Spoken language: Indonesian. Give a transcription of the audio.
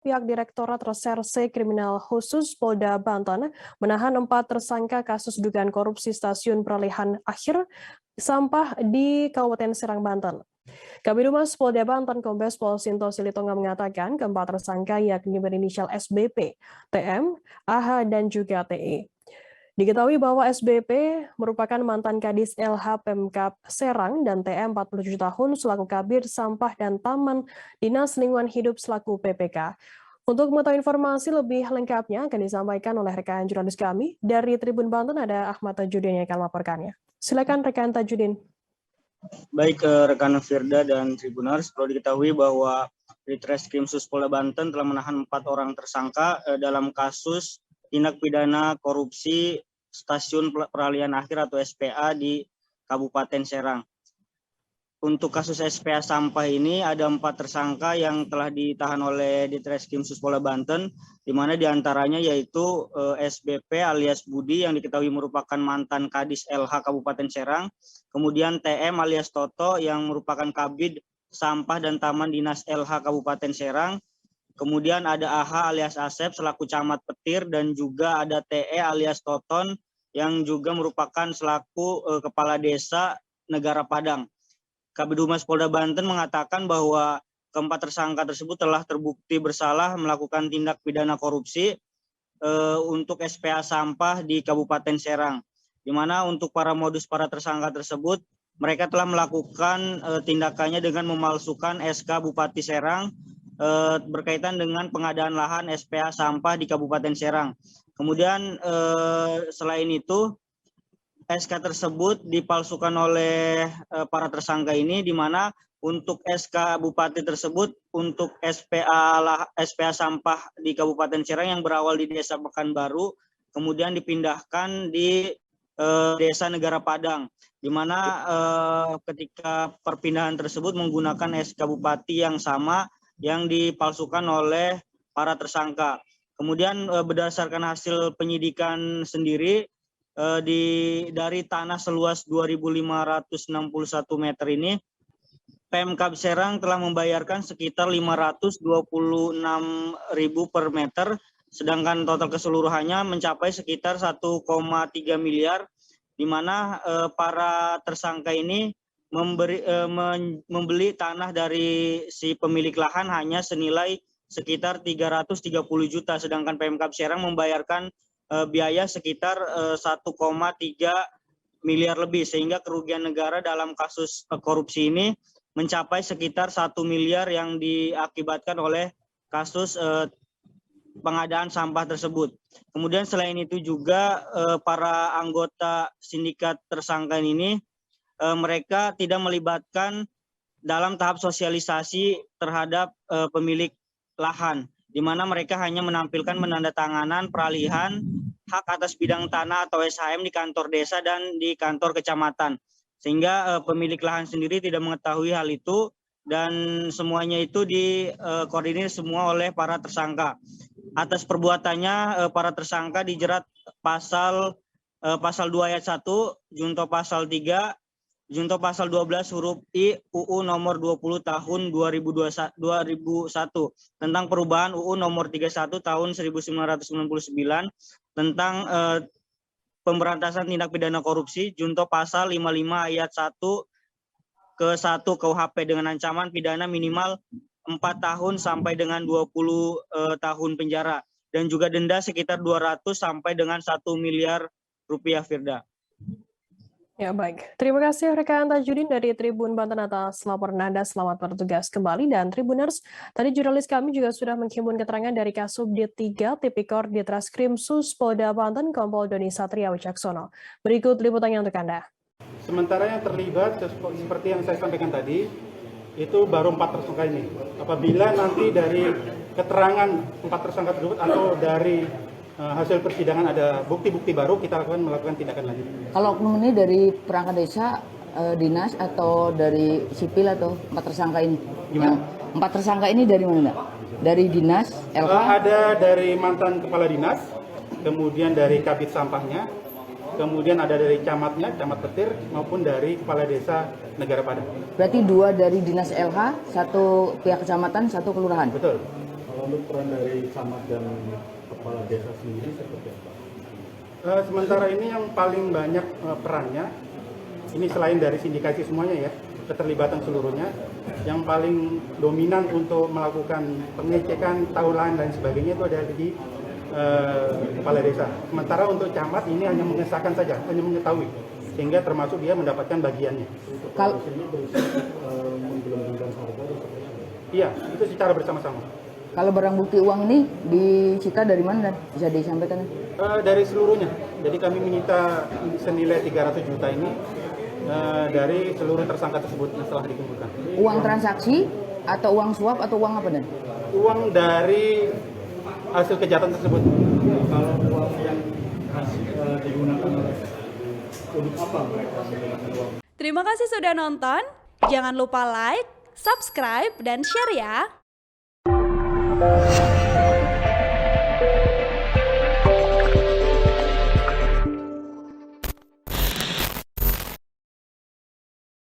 pihak Direktorat Reserse Kriminal Khusus Polda Banten menahan 4 tersangka kasus dugaan korupsi stasiun peralihan akhir sampah di Kabupaten Serang, Banten. Kabid Humas Polda Banten Kombes Pol Sinto Silitonga mengatakan keempat tersangka yakni berinisial SBP, TM, AH, dan juga TE. Diketahui bahwa SBP merupakan mantan Kadis LH Pemkab Serang dan TM 47 tahun selaku Kabid Sampah dan Taman Dinas Lingkungan Hidup selaku PPK. Untuk mengetahui informasi lebih lengkapnya akan disampaikan oleh rekan jurnalis kami dari Tribun Banten, ada Ahmad Tajudin yang akan melaporkannya. Silakan rekan Tajudin. Baik rekan Firda dan Tribuners, perlu diketahui bahwa Ditreskrim Sus Polda Banten telah menahan 4 orang tersangka dalam kasus tindak pidana korupsi Stasiun Peralihan Akhir atau SPA di Kabupaten Serang. Untuk kasus SPA sampah ini ada 4 tersangka yang telah ditahan oleh Ditreskrim Sus Polda Banten, di mana diantaranya yaitu SBP alias Budi yang diketahui merupakan mantan Kadis LH Kabupaten Serang, kemudian TM alias Toto yang merupakan Kabid Sampah dan Taman Dinas LH Kabupaten Serang, kemudian ada AH alias Asep selaku Camat Petir, dan juga ada TE alias Toton yang juga merupakan selaku Kepala Desa Negara Padang. Kabid Humas Polda Banten mengatakan bahwa keempat tersangka tersebut telah terbukti bersalah melakukan tindak pidana korupsi untuk SPA sampah di Kabupaten Serang, di mana untuk modus para tersangka tersebut mereka telah melakukan tindakannya dengan memalsukan SK Bupati Serang berkaitan dengan pengadaan lahan SPA sampah di Kabupaten Serang. Kemudian selain itu SK tersebut dipalsukan oleh para tersangka ini, di mana untuk SK Bupati tersebut untuk SPA sampah di Kabupaten Serang yang berawal di Desa Pekanbaru kemudian dipindahkan di Desa Negara Padang, di mana ketika perpindahan tersebut menggunakan SK Bupati yang sama yang dipalsukan oleh para tersangka. Kemudian berdasarkan hasil penyidikan sendiri, dari tanah seluas 2.561 meter ini, Pemkab Serang telah membayarkan sekitar 526.000 per meter, sedangkan total keseluruhannya mencapai sekitar 1,3 miliar, di mana para tersangka ini membeli tanah dari si pemilik lahan hanya senilai sekitar 330 juta, sedangkan Pemkab Serang membayarkan biaya sekitar 1,3 miliar lebih, sehingga kerugian negara dalam kasus korupsi ini mencapai sekitar 1 miliar yang diakibatkan oleh kasus pengadaan sampah tersebut. Kemudian selain itu juga para anggota sindikat tersangka ini mereka tidak melibatkan dalam tahap sosialisasi terhadap pemilik lahan, di mana mereka hanya menampilkan menandatanganan peralihan hak atas bidang tanah atau SHM di kantor desa dan di kantor kecamatan, sehingga pemilik lahan sendiri tidak mengetahui hal itu, dan semuanya itu dikoordinir semua oleh para tersangka. Atas perbuatannya para tersangka dijerat pasal 2 ayat 1, junto pasal 3, junto pasal 12 huruf I UU nomor 20 tahun 2001 tentang perubahan UU nomor 31 tahun 1999 tentang pemberantasan tindak pidana korupsi, junto pasal 55 ayat 1 ke 1 KUHP dengan ancaman pidana minimal 4 tahun sampai dengan 20 tahun penjara, dan juga denda sekitar 200 sampai dengan 1 miliar rupiah, Firda. Ya, baik. Terima kasih rekan Tajudin dari Tribun Banten atas laporan Anda. Selamat bertugas kembali. Dan Tribuners, tadi jurnalis kami juga sudah menghimpun keterangan dari Kasubdit 3 Tipikor Ditreskrim Sus Polda Banten Kompol Doni Satria Wicaksono. Berikut liputannya untuk Anda. Sementara yang terlibat seperti yang saya sampaikan tadi, itu baru 4 tersangka ini. Apabila nanti dari keterangan 4 tersangka tersebut atau dari hasil persidangan ada bukti-bukti baru, kita akan melakukan tindakan lanjut. Kalau oknum ini dari perangkat desa, dinas, atau dari sipil, atau 4 tersangka ini? Gimana? 4 tersangka ini dari mana, Mbak? Dari dinas, LH? Ada dari mantan kepala dinas, kemudian dari kabid sampahnya, kemudian ada dari camatnya, camat petir, maupun dari kepala desa Negara Padang. Berarti 2 dari dinas LH, 1 pihak kecamatan, 1 kelurahan? Betul. Untuk peran dari camat dan kepala desa sendiri seperti apa? Sementara ini yang paling banyak perannya, ini selain dari sindikasi semuanya ya, keterlibatan seluruhnya, yang paling dominan untuk melakukan pengecekan, taulan dan sebagainya itu ada di kepala desa. Sementara untuk camat ini hanya mengesahkan saja, hanya mengetahui, sehingga termasuk dia mendapatkan bagiannya. Kalau Menggelembungkan harga atau seperti apa? Iya, itu secara bersama-sama. kalau barang bukti uang ini disita dari mana dan bisa disampaikan? Dari seluruhnya. Jadi kami menyita senilai 300 juta ini dari seluruh tersangka tersebut yang telah dikumpulkan. Uang transaksi atau uang suap atau uang apa dan? Uang dari hasil kejahatan tersebut. Kalau uang yang digunakan untuk apa mereka menggunakan uang? Terima kasih sudah nonton. Jangan lupa like, subscribe, dan share ya.